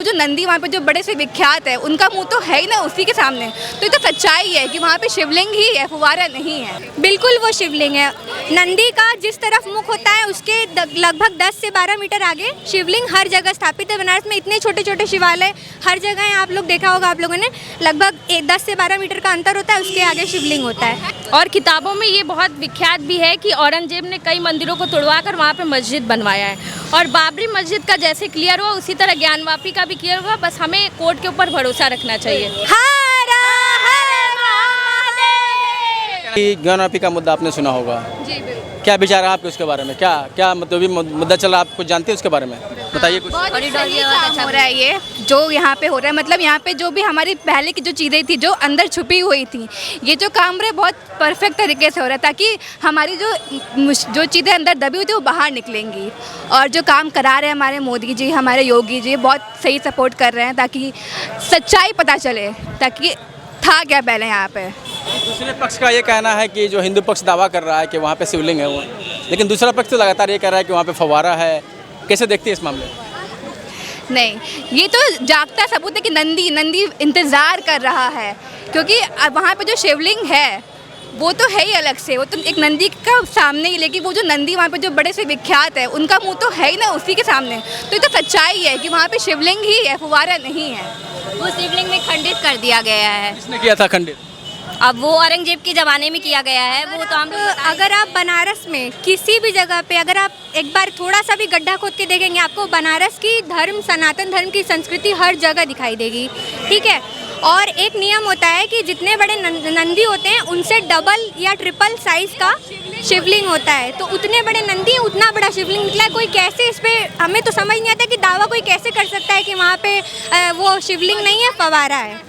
जो नंदी वहाँ पे जो बड़े से विख्यात है, उनका मुंह तो है ही ना उसी के सामने। तो ये तो सच्चाई है कि वहाँ पे शिवलिंग ही है, फुवारा नहीं है। बिल्कुल वो शिवलिंग है। नंदी का जिस तरफ मुख होता है उसके लगभग 10 से 12 मीटर आगे शिवलिंग हर जगह स्थापित है। बनारस में इतने छोटे छोटे शिवालय हर जगह हैं, आप लोग देखा होगा आप लोगों ने, लगभग 10 से 12 मीटर का अंतर होता है, उसके आगे शिवलिंग होता है। और किताबों में ये बहुत विख्यात भी है कि औरंगजेब ने कई मंदिरों को तुड़वा कर वहाँ पे मस्जिद बनवाया है। और बाबरी मस्जिद का जैसे क्लियर हुआ उसी तरह ज्ञानवापी का भी क्लियर हुआ। बस हमें कोर्ट के ऊपर भरोसा रखना चाहिए। ज्ञानवापी का मुद्दा आपने सुना होगा, जी बिल्कुल। क्या विचार है आपके उसके बारे में? क्या क्या मतलब भी मुद्दा चल रहा है, आप कुछ जानते हैं उसके बारे में? बताइए कुछ। बहुत सही काम हो रहा है ये जो यहाँ पे हो रहा है। मतलब यहाँ पे जो भी हमारी पहले की जो चीज़ें थी जो अंदर छुपी हुई थी, ये जो काम रहा है बहुत परफेक्ट तरीके से हो रहा है, ताकि हमारी जो चीज़ें अंदर दबी हुई थी वो बाहर निकलेंगी। और जो काम करा रहे हैं हमारे मोदी जी, हमारे योगी जी, बहुत सही सपोर्ट कर रहे हैं ताकि सच्चाई पता चले, ताकि था क्या पहले यहाँ पे। दूसरे पक्ष का ये कहना है कि जो हिंदू पक्ष दावा कर रहा है कि वहाँ पे शिवलिंग है वो, लेकिन दूसरा पक्ष तो लगातार ये कह रहा है कि वहाँ पे फव्वारा है। कैसे देखती है इस मामले में? नहीं, ये तो जागता सबूत है कि नंदी इंतज़ार कर रहा है, क्योंकि वहाँ पे जो शिवलिंग है वो तो है ही अलग से, वो तो एक नंदी का सामने ही, लेकिन वो जो नंदी वहाँ पे जो बड़े से विख्यात है, उनका मुंह तो है ही ना उसी के सामने। तो ये तो सच्चाई है कि वहाँ पे शिवलिंग ही है, फुवारा नहीं है। वो शिवलिंग में खंडित कर दिया गया है। किसने किया था खंडित? अब वो औरंगजेब के ज़माने में किया गया है। वो तो हम लोग, अगर आप बनारस में किसी भी जगह पे अगर आप एक बार थोड़ा सा भी गड्ढा खोद के देखेंगे, आपको बनारस की धर्म, सनातन धर्म की संस्कृति हर जगह दिखाई देगी, ठीक है। और एक नियम होता है कि जितने बड़े नंदी होते हैं उनसे डबल या ट्रिपल साइज का शिवलिंग होता है। तो उतने बड़े नंदी उतना बड़ा शिवलिंग निकला है। कोई कैसे इस पर, हमें तो समझ नहीं आता कि दावा कोई कैसे कर सकता है कि वहाँ पे वो शिवलिंग नहीं है, फव्वारा है।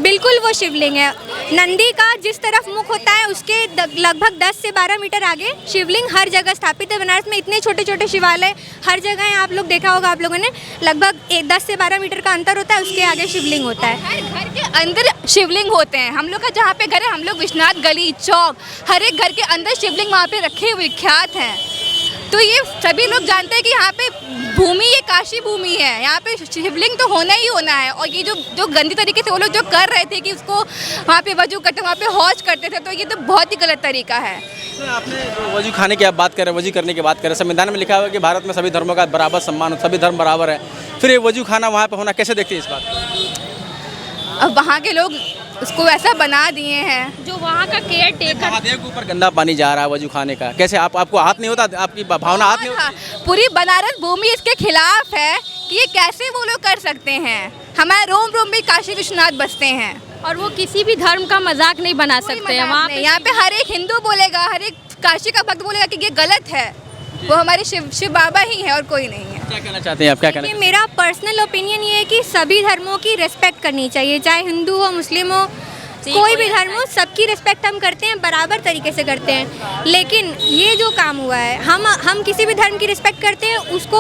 बिल्कुल वो शिवलिंग है। नंदी का जिस तरफ मुख होता है उसके लगभग 10 से 12 मीटर आगे शिवलिंग हर जगह स्थापित है। बनारस में इतने छोटे छोटे शिवालय हर जगह हैं, आप लोग देखा होगा आप लोगों ने, लगभग 10 से 12 मीटर का अंतर होता है, उसके आगे शिवलिंग होता है। हर घर के अंदर शिवलिंग होते हैं। हम लोग का जहाँ पे घर है, हम लोग विश्वनाथ गली चौक, हर एक घर के अंदर शिवलिंग वहाँ पे रखे हुए विख्यात हैं। तो ये सभी लोग जानते हैं कि यहाँ पे भूमि, ये काशी भूमि है, यहाँ पे शिवलिंग तो होना ही होना है। और ये जो गंदी तरीके से वो लोग जो कर रहे थे कि उसको वहाँ पे वजू करते, वहाँ पे हौज करते थे, तो ये तो बहुत ही गलत तरीका है। तो आपने जो वजू खाने की आप बात कर रहे हैं, वजू करने की बात कर रहे हैं, संविधान में लिखा हुआ है कि भारत में सभी धर्मों का बराबर सम्मान, सभी धर्म बराबर है। फिर ये वजू खाना वहाँ पे होना, कैसे देखती है इस बात को? अब वहाँ के लोग उसको ऐसा बना दिए हैं। जो वहाँ का केयर टेकर, महादेव के ऊपर गंदा पानी जा रहा है वजू खाने का, कैसे आपको हाथ नहीं होता? आपकी भावना हाथ नहीं होती? पूरी बनारस भूमि इसके खिलाफ है कि ये कैसे वो लोग कर सकते हैं। हमारे रोम रोम में काशी विश्वनाथ बसते हैं और वो किसी भी धर्म का मजाक नहीं बना सकते हैं। वहाँ पे यहाँ पे हर एक हिंदू बोलेगा, हर एक काशी का भक्त बोलेगा कि ये गलत है। वो हमारे शिव बाबा ही है और कोई नहीं है। क्या कहना चाहते हैं आप? क्या कहना? मेरा पर्सनल ओपिनियन ये है कि सभी धर्मों की रिस्पेक्ट करनी चाहिए, चाहे हिंदू हो, मुस्लिम हो, कोई भी धर्म हो, सबकी रिस्पेक्ट हम करते हैं, बराबर तरीके से करते हैं। लेकिन ये जो काम हुआ है, हम किसी भी धर्म की रिस्पेक्ट करते हैं, उसको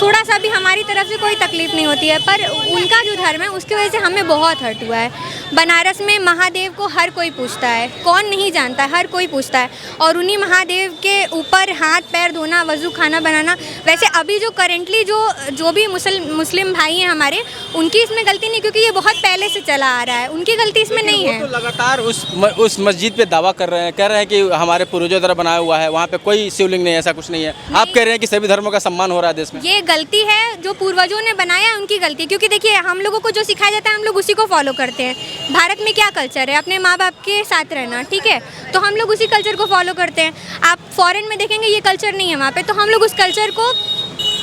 थोड़ा सा भी हमारी तरफ से कोई तकलीफ नहीं होती है, पर उनका जो धर्म है उसकी वजह से हमें बहुत हर्ट हुआ है। बनारस में महादेव को हर कोई पूछता है, कौन नहीं जानता है, हर कोई पूछता है। और उन्हीं महादेव के ऊपर हाथ पैर धोना, वजू खाना बनाना, वैसे अभी जो करेंटली जो भी मुस्लिम भाई हैं हमारे, उनकी इसमें गलती नहीं, क्योंकि ये बहुत पहले से चला आ रहा है, उनकी गलती इसमें नहीं है। तो लगातार उस मस्जिद पे दावा कर रहे हैं, कह रहे हैं कि हमारे पूर्वजों द्वारा बनाया हुआ है, वहाँ पे कोई शिवलिंग नहीं है, ऐसा कुछ नहीं है। आप कह रहे हैं कि सभी धर्मों का सम्मान हो रहा है देश में। ये गलती है, जो पूर्वजों ने बनाया है उनकी गलती, क्योंकि देखिए हम लोगों को जो सिखाया जाता है हम लोग उसी को फॉलो करते हैं। भारत में क्या कल्चर है, अपने माँ बाप के साथ रहना, ठीक है, तो हम लोग उसी कल्चर को फॉलो करते हैं। आप फॉरेन में देखेंगे ये कल्चर नहीं है वहाँ पे, तो हम लोग उस कल्चर को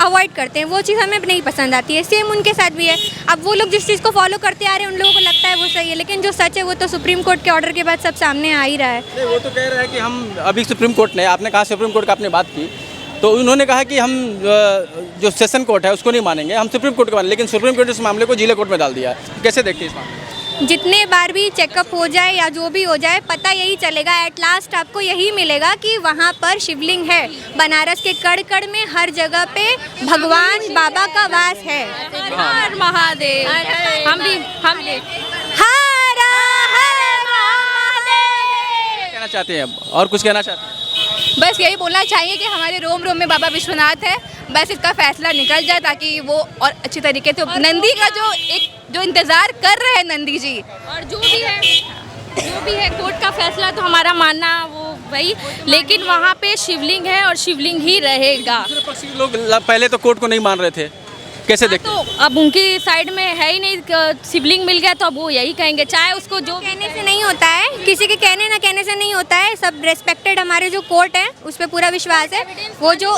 अवॉइड करते हैं, वो चीज़ हमें नहीं पसंद आती है। सेम उनके साथ भी है। अब वो लोग जिस चीज़ को फॉलो करते आ रहे हैं उन लोगों को लगता है वो सही है, लेकिन जो सच है वो तो सुप्रीम कोर्ट के ऑर्डर के बाद सब सामने आ ही रहा है। नहीं, वो तो कह रहे हैं कि हम अभी सुप्रीम कोर्ट ने, आपने कहा सुप्रीम कोर्ट का आपने बात की, तो उन्होंने कहा कि हम जो सेशन कोर्ट है उसको नहीं मानेंगे, हम सुप्रीम कोर्ट को मानेंगे, लेकिन सुप्रीम कोर्ट ने इस मामले को जिला कोर्ट में डाल दिया है। कैसे देखते हैं इस मामले? जितने बार भी चेकअप हो जाए या जो भी हो जाए, पता यही चलेगा, एट लास्ट आपको यही मिलेगा कि वहाँ पर शिवलिंग है। बनारस के कड़ कड़ में हर जगह पे भगवान बाबा का वास है। हर महादेव, हम भी हर हर महादेव। कहना चाहते हैं और कुछ कहना चाहते हैं? बस यही बोलना चाहिए कि हमारे रोम रोम में बाबा विश्वनाथ है, बस इसका फैसला निकल जाए ताकि वो और अच्छी तरीके से नंदी का जो इंतज़ार कर रहे हैं नंदी जी। और जो भी है कोर्ट का फैसला तो हमारा मानना वो वही, लेकिन वहाँ पे शिवलिंग है और शिवलिंग ही रहेगा। दूसरे पक्ष के लोग पहले तो कोर्ट को नहीं मान रहे थे, कैसे देखते तो अब उनकी साइड में है ही नहीं, शिवलिंग मिल गया तो अब वो यही कहेंगे, चाहे उसको जो कहने से नहीं होता है, किसी के कहने ना कहने से नहीं होता है। सब रेस्पेक्टेड हमारे जो कोर्ट है उस पर पूरा विश्वास है। वो जो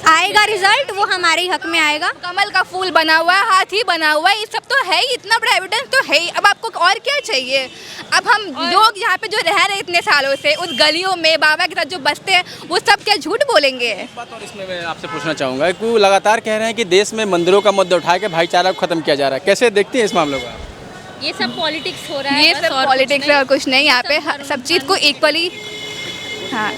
आएगा रिजल्ट वो हमारे ही हक में आएगा। कमल का फूल बना हुआ है, हाथी बना हुआ है, ये सब तो है ही, इतना बड़ा एविडेंस तो है ही। अब आपको और क्या चाहिए? अब हम लोग यहाँ पे जो रह रहे इतने सालों से उस गलियों में बाबा के साथ जो बसते हैं वो सब क्या झूठ बोलेंगे? एक बात और इसमें मैं आपसे पूछना चाहूँगा कि वो लगातार कह रहे हैं कि देश में मंदिरों का मुद्दा उठा के भाईचारा को खत्म किया जा रहा है, कैसे देखती है इस मामले को? ये सब पॉलिटिक्स हो रहा है, ये बस सब और कुछ पॉलिटिक्स है और कुछ नहीं। यहाँ पे सब चीज़ को इक्वली, हाँ,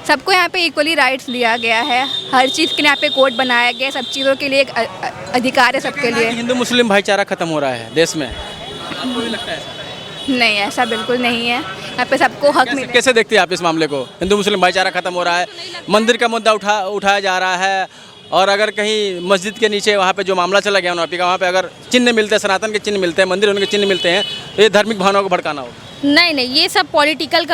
सबको यहाँ पे इक्वली राइट्स दिया गया है। हर चीज़ के लिए यहाँ पे कोर्ट बनाया गया है, सब चीज़ों के लिए एक अधिकार है सबके लिए। हिंदू मुस्लिम भाईचारा खत्म हो रहा है देश में, आपको भी लगता है ऐसा? नहीं, ऐसा बिल्कुल नहीं है। यहाँ पे सबको हक मिल कैसे देखते हैं आप इस मामले को? हिंदू मुस्लिम भाईचारा खत्म हो रहा है, मंदिर का मुद्दा उठाया जा रहा है, और अगर कहीं मस्जिद के नीचे वहाँ पे जो मामला चला गया उनपी का, वहाँ पे अगर चिन्ह मिलते हैं, सनातन के चिन्ह मिलते हैं, मंदिर उनके चिन्ह मिलते हैं, तो ये धार्मिक भावनाओं को भड़काना हो। नहीं, ये सब पॉलिटिकल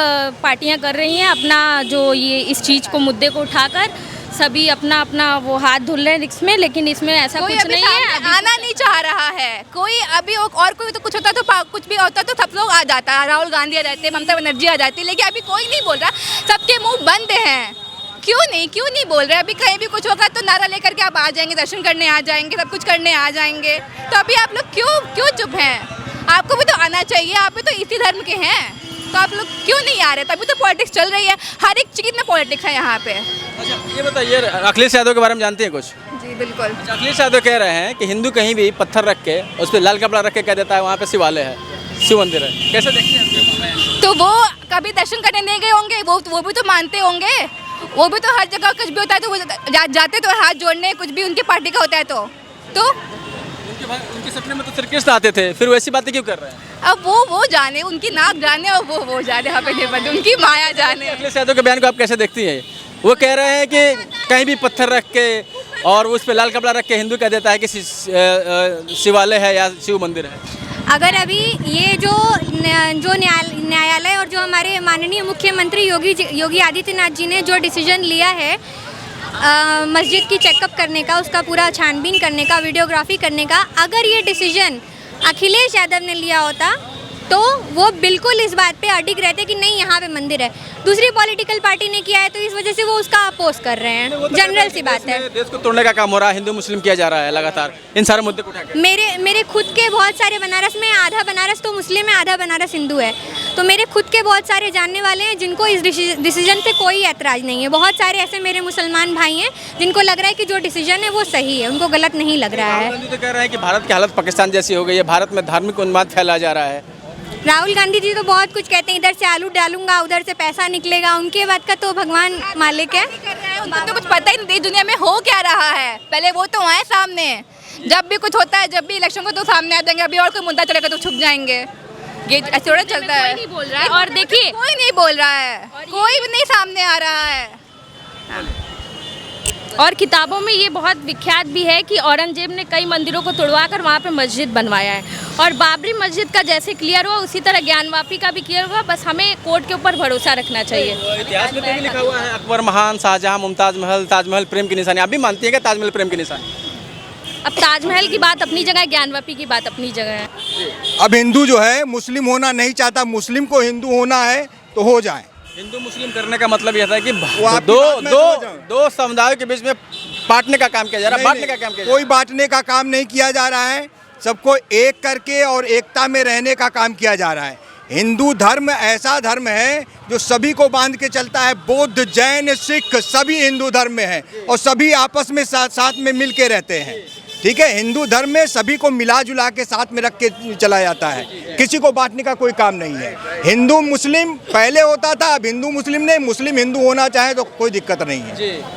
पार्टियां कर रही हैं अपना, जो ये इस चीज़ को मुद्दे को उठाकर सभी अपना अपना वो हाथ धुल रहे हैं इसमें, लेकिन इसमें ऐसा कोई कुछ अभी नहीं है। सामने आना नहीं चाह रहा है कोई अभी। और कोई तो कुछ होता तो कुछ भी होता तो सब लोग आ जाता, राहुल गांधी आ जाते, ममता बनर्जी आ जाती, लेकिन अभी कोई नहीं बोल रहा, सबके मुंह बंद हैं। क्यों नहीं बोल रहे? अभी कहीं भी कुछ होगा तो नारा लेकर के आप आ जाएंगे, दर्शन करने आ जाएंगे, सब कुछ करने आ जाएंगे। तो अभी आप लोग क्यों चुप हैं? आपको भी तो आना चाहिए, आप भी तो इसी धर्म के हैं, तो आप लोग क्यों नहीं आ रहे? तभी तो पॉलिटिक्स चल रही है, हर एक चीज़ में पॉलिटिक्स है यहाँ पे। अच्छा, ये बताइए, अखिलेश यादव के बारे में जानते हैं कुछ? जी बिल्कुल। अखिलेश यादव कह रहे हैं कि हिंदू कहीं भी पत्थर रख के उस पर लाल कपड़ा रख के कह देता है वहाँ पे शिवालय है, शिव मंदिर है, कैसे देखते हैं? तो वो कभी दर्शन करने नहीं गए होंगे, वो भी तो मानते होंगे, वो भी तो हर जगह कुछ भी होता है तो वो जाते तो हाथ जोड़ने, कुछ भी उनकी पार्टी का होता है तो उनके सपने में तो श्री कृष्ण आते थे, फिर वैसी बातें क्यों कर रहे हैं? अब वो जाने, उनकी नाक जाने और वो जाने, यहाँ पे नहीं पता, उनकी माया जाने। अखिलेश यादव के बयान को आप कैसे देखती हैं? वो कह रहे हैं कि कहीं भी पत्थर रख के और उस पर लाल कपड़ा रख के हिंदू कह देता है कि शिवालय है या शिव मंदिर है। अगर अभी ये जो न्यायालय और जो हमारे माननीय मुख्यमंत्री योगी आदित्यनाथ जी ने जो डिसीजन लिया है मस्जिद की चेकअप करने का, उसका पूरा छानबीन करने का, वीडियोग्राफी करने का, अगर ये डिसीजन अखिलेश यादव ने लिया होता तो वो बिल्कुल इस बात पे अडिग रहते कि नहीं यहाँ पे मंदिर है। दूसरी पॉलिटिकल पार्टी ने किया है तो इस वजह से वो उसका अपोज कर रहे हैं, जनरल सी बात है। देश को तोड़ने का काम हो रहा है, हिंदू मुस्लिम किया जा रहा है लगातार इन सारे मुद्दे को उठाकर। मेरे खुद के बहुत सारे बनारस में, आधा बनारस तो मुस्लिम है, आधा बनारस हिंदू है, तो मेरे खुद के बहुत सारे जानने वाले हैं जिनको इस डिसीजन पे कोई ऐतराज़ नहीं है। बहुत सारे ऐसे मेरे मुसलमान भाई हैं जिनको लग रहा है कि जो डिसीजन है वो सही है, उनको गलत नहीं लग रहा है। तो कह रहे हैं कि भारत की हालत पाकिस्तान जैसी हो गई है, भारत में धार्मिक उन्माद फैला जा रहा है। राहुल गांधी जी तो बहुत कुछ कहते हैं, इधर से आलू डालूंगा उधर से पैसा निकलेगा, उनके बात का तो भगवान मालिक है। उनको तो कुछ पता ही नहीं दुनिया में हो क्या रहा है। पहले वो तो आए सामने, जब भी कुछ होता है, जब भी इलेक्शन को तो सामने आ जाएंगे, अभी और कोई मुद्दा चलेगा तो छुप जाएंगे। ये ऐसे थोड़ा चलता है। कोई नहीं बोल रहा है, और देखिए कोई नहीं बोल रहा है, कोई भी नहीं सामने आ रहा है। और किताबों में ये बहुत विख्यात भी है कि औरंगजेब ने कई मंदिरों को तोड़वा कर वहाँ पे मस्जिद बनवाया है, और बाबरी मस्जिद का जैसे क्लियर हुआ उसी तरह ज्ञानवापी का भी क्लियर हुआ। बस हमें कोर्ट के ऊपर भरोसा रखना चाहिए। इतिहास में तो भी लिखा हुआ है, अकबर महान, शाहजहां, मुमताज महल, ताजमहल प्रेम की निशानी। आप भी मानती है कि ताजमहल प्रेम की निशानी? अब ताजमहल की बात अपनी जगह है, ज्ञानवापी की बात अपनी जगह है। अब हिंदू जो है मुस्लिम होना नहीं चाहता, मुस्लिम को हिंदू होना है तो हो जाए। हिंदू मुस्लिम करने का मतलब यह था कि आपकी बात मैं समझ रहा हूं। दो समुदायों के बीच में बांटने का काम किया जा रहा है, बांटने का काम किया जा रहा कोई बांटने का काम नहीं किया जा रहा है, सबको एक करके और एकता में रहने का काम किया जा रहा है। हिंदू धर्म ऐसा धर्म है जो सभी को बांध के चलता है। बौद्ध, जैन, सिख सभी हिंदू धर्म में हैं और सभी आपस में साथ में मिल के रहते हैं। ठीक है, हिंदू धर्म में सभी को मिला जुला के साथ में रख के चला जाता है, किसी को बांटने का कोई काम नहीं है। हिंदू मुस्लिम पहले होता था, अब हिंदू मुस्लिम नहीं, मुस्लिम हिंदू होना चाहे तो कोई दिक्कत नहीं है।